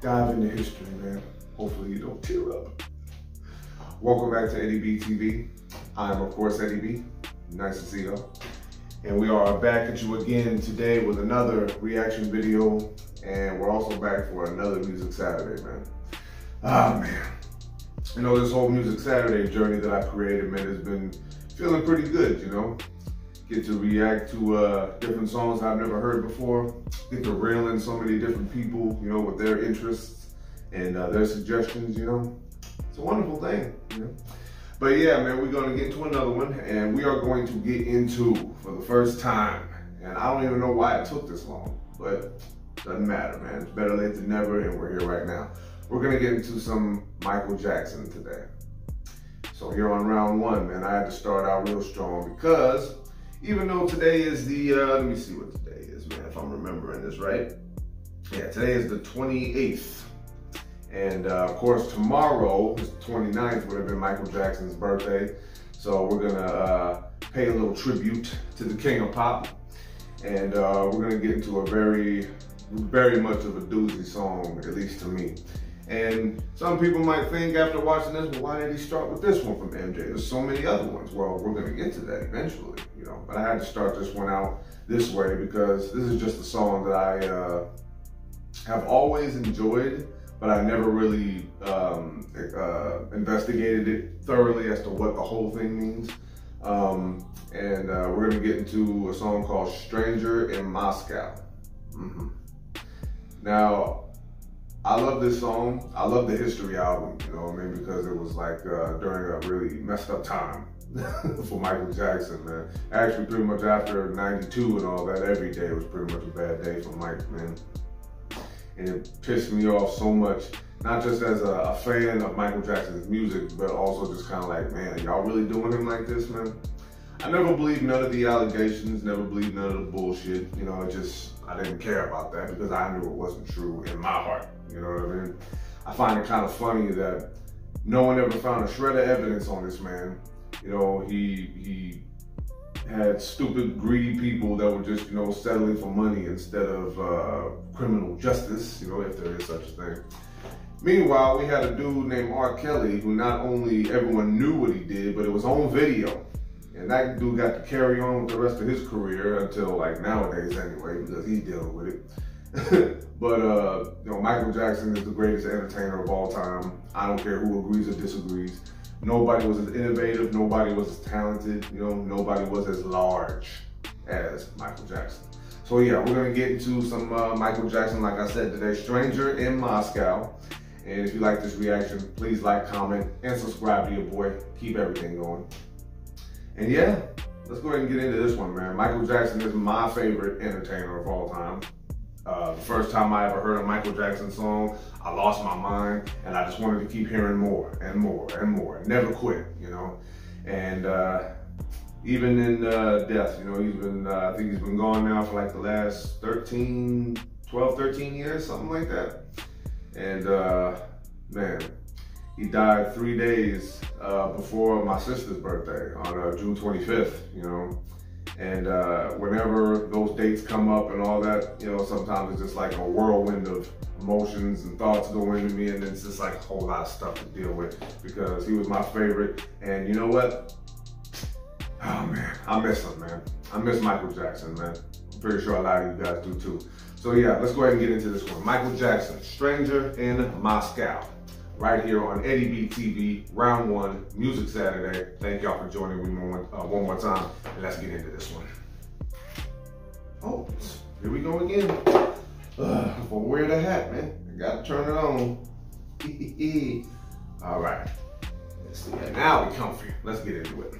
dive into history, man. Hopefully you don't tear up. Welcome back to Eddie B TV. I'm, of course, Eddie B. Nice to see you. And we are back at you again today with another reaction video. And we're also back for another Music Saturday, man. Ah, man. You know, this whole Music Saturday journey that I created, man, has been feeling pretty good, you know? Get to react to different songs I've never heard before. Get to reel in so many different people, you know, with their interests and their suggestions, you know? It's a wonderful thing, you know? But yeah, man, we're gonna get into another one, and we are going to get into, for the first time, and I don't even know why it took this long, but doesn't matter, man. It's better late than never, and we're here right now. We're gonna get into some Michael Jackson today. So here on round one, man, I had to start out real strong because even though today is the, let me see what today is, man, if I'm remembering this right. Yeah, today is the 28th. And of course, tomorrow, the 29th, would have been Michael Jackson's birthday. So we're gonna pay a little tribute to the King of Pop. And we're gonna get into a very much of a doozy song, at least to me. And some people might think after watching this, well, why did he start with this one from MJ? There's so many other ones. Well, we're gonna get to that eventually, you know. But I had to start this one out this way because this is just a song that I have always enjoyed, but I never really investigated it thoroughly as to what the whole thing means. We're gonna get into a song called Stranger in Moscow. Now, I love this song. I love the History album, you know what I mean? Because it was like during a really messed up time for Michael Jackson, man. Actually, pretty much after 92 and all that, every day was pretty much a bad day for Mike, man. And it pissed me off so much, not just as a fan of Michael Jackson's music, but also just kind of like, man, y'all really doing him like this, man? I never believed none of the allegations, never believed none of the bullshit. You know, I didn't care about that because I knew it wasn't true in my heart. You know what I mean? I find it kind of funny that no one ever found a shred of evidence on this man. You know, he had stupid, greedy people that were just, you know, settling for money instead of criminal justice, you know, if there is such a thing. Meanwhile, we had a dude named R. Kelly who not only everyone knew what he did, but it was on video. And that dude got to carry on with the rest of his career until like nowadays anyway, because he's dealing with it. But you know, Michael Jackson is the greatest entertainer of all time. I don't care who agrees or disagrees. Nobody was as innovative, nobody was as talented, you know, nobody was as large as Michael Jackson. So yeah, we're gonna get into some Michael Jackson, like I said today, Stranger in Moscow. And if you like this reaction, please like, comment, and subscribe to your boy. Keep everything going. And yeah, let's go ahead and get into this one, man. Michael Jackson is my favorite entertainer of all time. The first time I ever heard a Michael Jackson song, I lost my mind, and I just wanted to keep hearing more and more and more. Never quit, you know. And even in death, you know, he's been, I think he's been gone now for like the last 12, 13 years, something like that. And man, he died 3 days before my sister's birthday on June 25th, you know. And whenever those dates come up and all that, you know, sometimes it's just like a whirlwind of emotions and thoughts go into me, and it's just like a whole lot of stuff to deal with because he was my favorite. And you know what? Oh man, I miss him, man. I miss Michael Jackson, man. I'm pretty sure a lot of you guys do too. So yeah, let's go ahead and get into this one. Michael Jackson, Stranger in Moscow. Right here on Eddie B TV, round one, Music Saturday. Thank y'all for joining me one more time, and let's get into this one. Oh, here we go again. For wear the hat, man. I gotta turn it on. All right, let's see. Now we comfy. Let's get into it.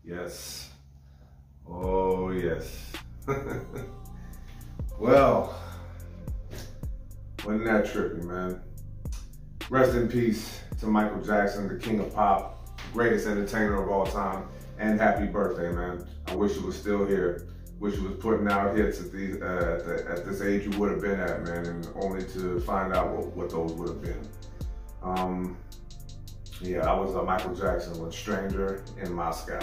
Yes. Oh, yes. Well, wasn't that trippy, man? Rest in peace to Michael Jackson, the king of pop, greatest entertainer of all time, and happy birthday, man. I wish you was still here. Wish you was putting out hits at this age you would have been at, man, and only to find out what those would have been. Yeah, I was a Michael Jackson with Stranger in Moscow.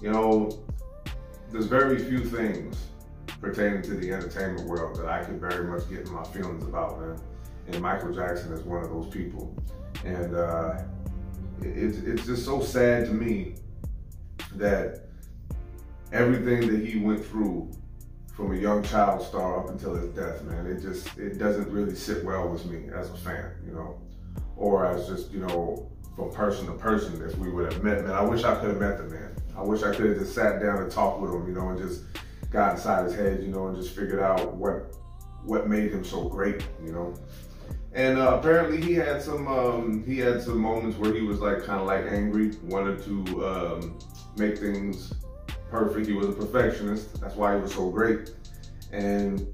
You know, there's very few things pertaining to the entertainment world that I could very much get in my feelings about, man. And Michael Jackson is one of those people. And it's just so sad to me that everything that he went through from a young child star up until his death, man, it doesn't really sit well with me as a fan, you know, or as just, you know, from person to person, if we would have met, man. I wish I could have met the man. I wish I could have just sat down and talked with him, you know, and just got inside his head, you know, and just figured out what made him so great, you know. And apparently he had some moments where he was like kind of like angry, wanted to make things perfect. He was a perfectionist. That's why he was so great. And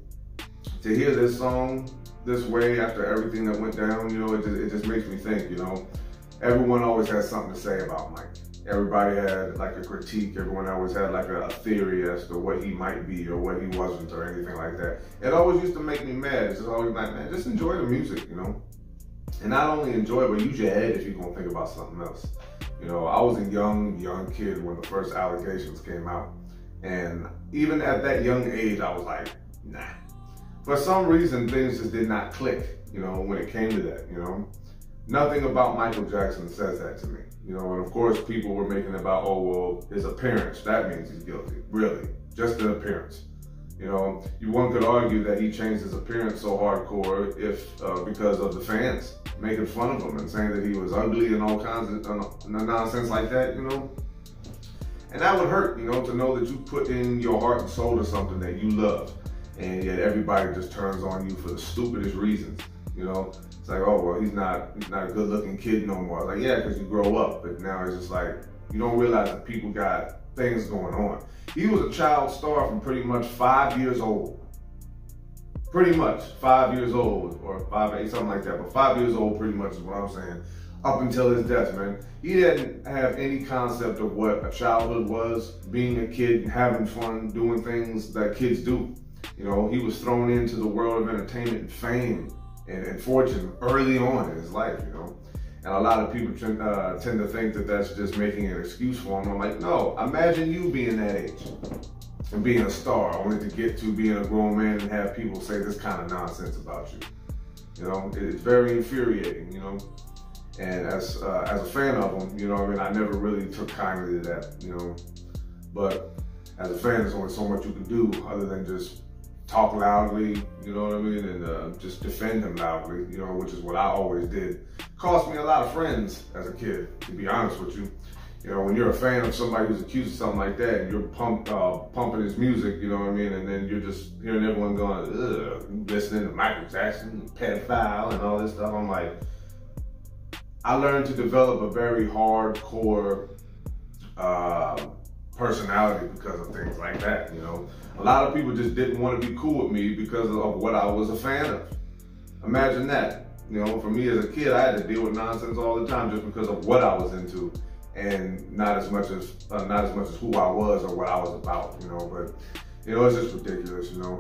to hear this song this way after everything that went down, you know, it just makes me think, you know, everyone always has something to say about Mike. Everybody had like a critique. Everyone always had like a theory as to what he might be or what he wasn't or anything like that. It always used to make me mad. It's just always like, man, just enjoy the music, you know? And not only enjoy it, but use your head if you're gonna think about something else. You know, I was a young kid when the first allegations came out. And even at that young age, I was like, nah. For some reason, things just did not click, you know, when it came to that, you know? Nothing about Michael Jackson says that to me. You know, and of course people were making about, oh, well, his appearance, that means he's guilty. Really, just the appearance. You know, one could argue that he changed his appearance so hardcore because of the fans making fun of him and saying that he was ugly and all kinds of nonsense like that, you know. And that would hurt, you know, to know that you put in your heart and soul to something that you love, and yet everybody just turns on you for the stupidest reasons, you know. It's like, oh, well, he's not a good looking kid no more. I was like, yeah, because you grow up, but now it's just like, you don't realize that people got things going on. He was a child star from pretty much 5 years old. Pretty much 5 years old, or 5, 8, something like that, but 5 years old pretty much is what I'm saying, up until his death, man. He didn't have any concept of what a childhood was, being a kid, having fun, doing things that kids do. You know, he was thrown into the world of entertainment and fame and fortune early on in his life, you know. And a lot of people tend to think that that's just making an excuse for him. I'm like, no, imagine you being that age and being a star, only to get to being a grown man and have people say this kind of nonsense about you. You know, it's very infuriating, you know. And as a fan of him, you know, I mean, I never really took kindly to that, you know. But as a fan, there's only so much you can do other than just talk loudly, you know what I mean, and just defend him loudly, you know, which is what I always did. Cost me a lot of friends as a kid, to be honest with you. You know, when you're a fan of somebody who's accused of something like that, and you're pumping his music, you know what I mean, and then you're just hearing everyone going, ugh, listening to Michael Jackson, pedophile, and all this stuff. I'm like, I learned to develop a very hardcore personality because of things like that, you know. A lot of people just didn't want to be cool with me because of what I was a fan of. Imagine that. You know, for me as a kid, I had to deal with nonsense all the time just because of what I was into, and not as much as who I was or what I was about, you know. But, you know, it's just ridiculous, you know.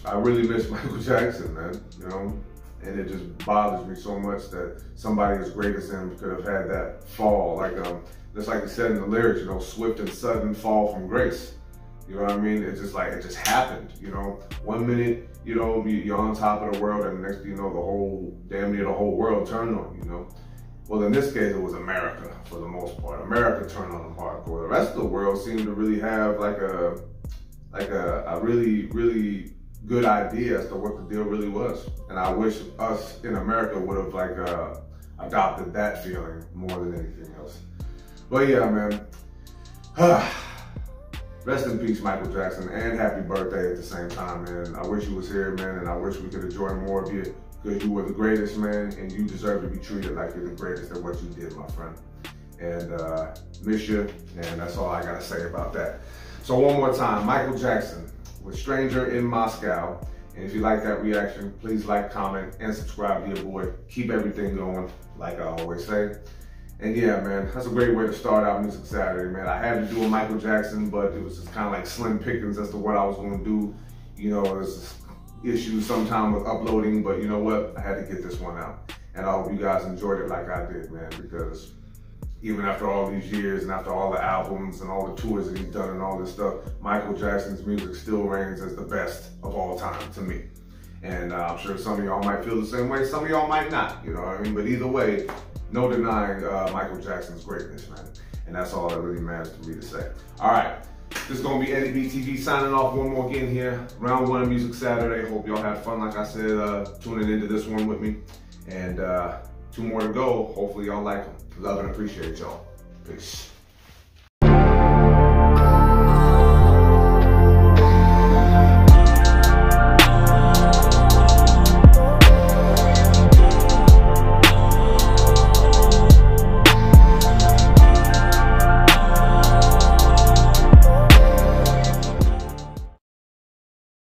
I really miss Michael Jackson, man, you know. And it just bothers me so much that somebody as great as him could have had that fall, like just like they said in the lyrics, you know, swift and sudden fall from grace. You know what I mean? It's just like, it just happened, you know. 1 minute, you know, you're on top of the world, and the next thing you know, damn near the whole world turned on you, you know. Well, in this case, it was America for the most part. America turned on them hardcore. The rest of the world seemed to really have like a really, really good idea as to what the deal really was. And I wish us in America would have like adopted that feeling more than anything else. But yeah, man. Rest in peace, Michael Jackson, and happy birthday at the same time, man. I wish you was here, man, and I wish we could enjoy more of your because you were the greatest, man, and you deserve to be treated like you're the greatest at what you did, my friend. And miss you, and that's all I gotta say about that. So one more time, Michael Jackson with Stranger in Moscow. And if you like that reaction, please like, comment, and subscribe to your boy. Keep everything going, like I always say. And yeah, man, that's a great way to start out Music Saturday, man. I had to do a Michael Jackson, but it was just kind of like slim pickings as to what I was going to do. You know, there's issues sometimes with uploading, but you know what? I had to get this one out. And I hope you guys enjoyed it like I did, man, because even after all these years and after all the albums and all the tours that he's done and all this stuff, Michael Jackson's music still reigns as the best of all time to me. And I'm sure some of y'all might feel the same way, some of y'all might not, you know what I mean? But either way, no denying Michael Jackson's greatness, man. And that's all that really matters to me to say. All right, this is gonna be Eddie B TV signing off one more again here. Round 1 of Music Saturday. Hope y'all had fun, like I said, tuning into this one with me. And 2 more to go. Hopefully y'all like them. Love and appreciate y'all. Peace.